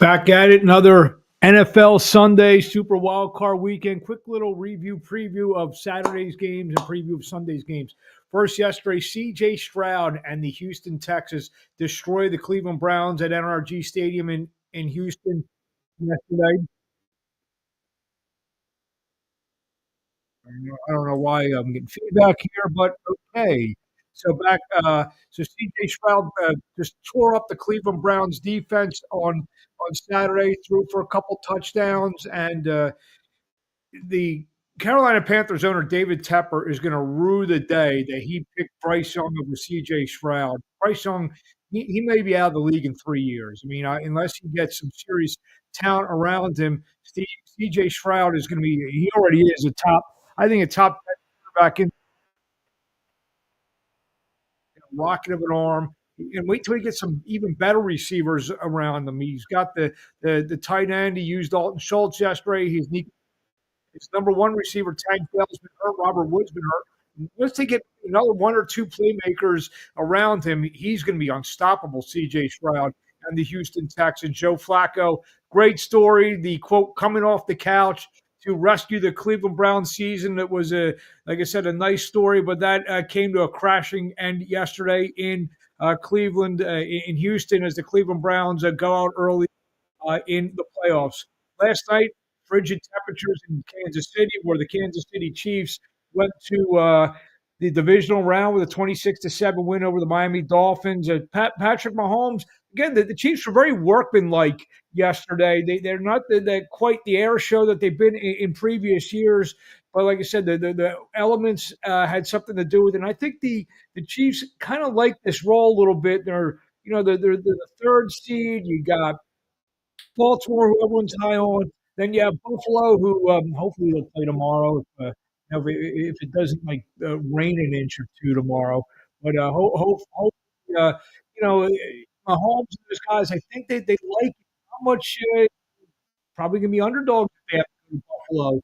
Back at it, another NFL Sunday Super Wildcard weekend. Quick little preview of Saturday's games and preview of Sunday's games. First, yesterday, C.J. Stroud and the Houston Texans destroyed the Cleveland Browns at NRG Stadium in Houston yesterday. I don't know why I'm getting feedback here, but okay. So C.J. Stroud just tore up the Cleveland Browns defense on Saturday, threw for a couple touchdowns, and the Carolina Panthers owner David Tepper is going to rue the day that he picked Bryce Young over C.J. Stroud. Bryce Young, he may be out of the league in 3 years. I mean, unless he gets some serious talent around him, C.J. Stroud is going to be. He already is a top. I think a top 10 quarterback in rocket of an arm. And wait till he gets some even better receivers around him. He's got the tight end. He used Dalton Schultz yesterday. His number one receiver, Tank Dell's been hurt. Robert Wood's been hurt. Once they get another one or two playmakers around him, he's going to be unstoppable, C.J. Stroud and the Houston Texans. Joe Flacco, great story. The quote, coming off the couch to rescue the Cleveland Browns season. It was, like I said, a nice story, but that came to a crashing end yesterday in Cleveland, in Houston, as the Cleveland Browns go out early in the playoffs. Last night, frigid temperatures in Kansas City, where the Kansas City Chiefs went to the divisional round with a 26-7 win over the Miami Dolphins. Patrick Mahomes, again, the Chiefs were very workmanlike yesterday. They're not quite the air show that they've been in previous years. But like I said, the elements had something to do with it. And I think the Chiefs kind of like this role a little bit. They're the third seed. You got Baltimore, who everyone's high on. Then you have Buffalo, who hopefully will play tomorrow if it doesn't rain an inch or two tomorrow. But hopefully, Mahomes and those guys, I think they like how much probably going to be underdogs if they have to go to Buffalo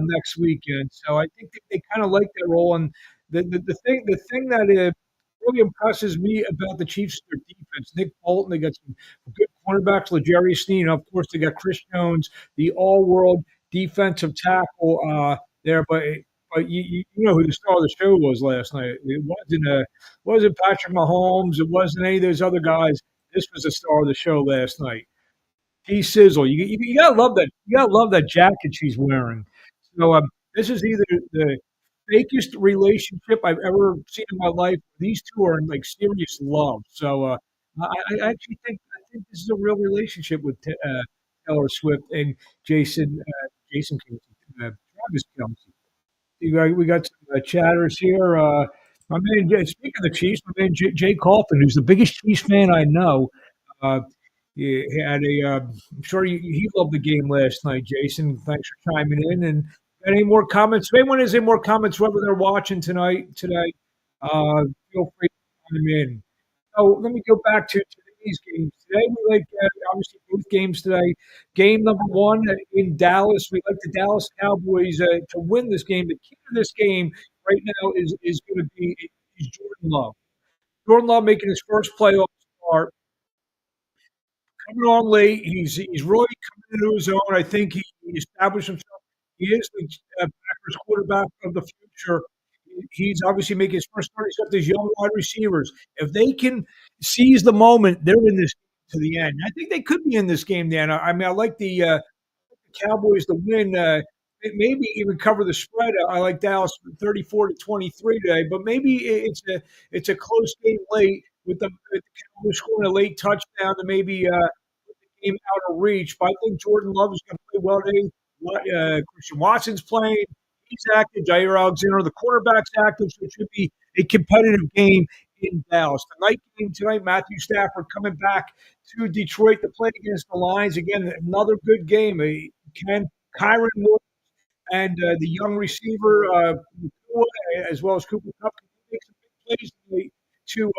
next weekend. So I think they kind of like that role. And the thing that really impresses me about the Chiefs is their defense. Nick Bolton, they got some good cornerbacks, L'Jarius Sneed. Of course, they got Chris Jones, the all-world defensive tackle there. But you know who the star of the show was last night. It wasn't Patrick Mahomes. It wasn't any of those other guys. This was the star of the show last night. T Sizzle. You gotta love that. You gotta love that jacket she's wearing. So this is either the fakest relationship I've ever seen in my life. These two are in serious love. So I actually think this is a real relationship with Taylor Swift and Jason Kelsey, Travis Kelsey. We got some chatters here. My man, speaking of the Chiefs, my man Jay Coughlin, who's the biggest Chiefs fan I know. Uh, he had I'm sure he loved the game last night, Jason. Thanks for chiming in. And got any more comments? If anyone has any more comments, whether they're watching today, feel free to chime in. So let me go back to today's games. Today we like obviously both games today. Game number one in Dallas. We like the Dallas Cowboys to win this game. The key to this game right now is going to be is Jordan Love. Jordan Love making his first playoff start, coming on late. He's really coming into his own. I think he established himself. He is the Packers quarterback of the future. He's obviously making his first start. He's got these young wide receivers. If they can seize the moment, they're in this to the end. I think they could be in this game. Dan, I mean, I like the Cowboys to win. Maybe even cover the spread. I like Dallas 34-23 today, but maybe it's a close game late with the Cowboys scoring a late touchdown to maybe put the game out of reach. But I think Jordan Love is going to play well today. Christian Watson's playing. He's active. Jair Alexander, the quarterback's active, so it should be a competitive game in Dallas. The night game tonight, Matthew Stafford coming back to Detroit to play against the Lions. Again, another good game. Kyron Moore and the young receiver, as well as Cooper Kupp, can make some big plays to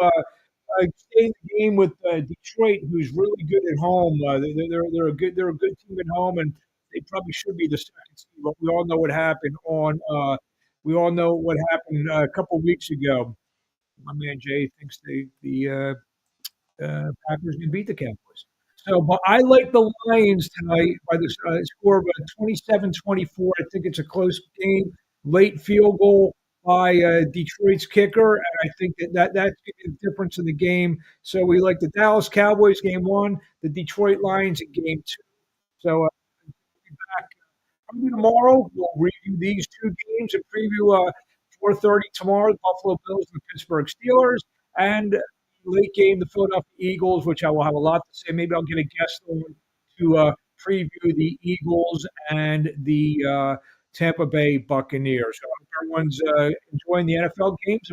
stay in the game with Detroit, who's really good at home. They're a good team at home, and they probably should be the second seed. But we all know what happened a couple of weeks ago. My man Jay thinks the Packers can beat the Cowboys. So, but I like the Lions tonight by the score of 27-24. I think it's a close game, late field goal by Detroit's kicker, and I think that's going to be the difference in the game. So we like the Dallas Cowboys game one, the Detroit Lions in game two. So back probably tomorrow. We'll review these two games and preview 4:30 tomorrow, the Buffalo Bills and the Pittsburgh Steelers, and late game, the Philadelphia Eagles, which I will have a lot to say. Maybe I'll get a guest on to preview the Eagles and the Tampa Bay Buccaneers. So I hope everyone's enjoying the NFL games.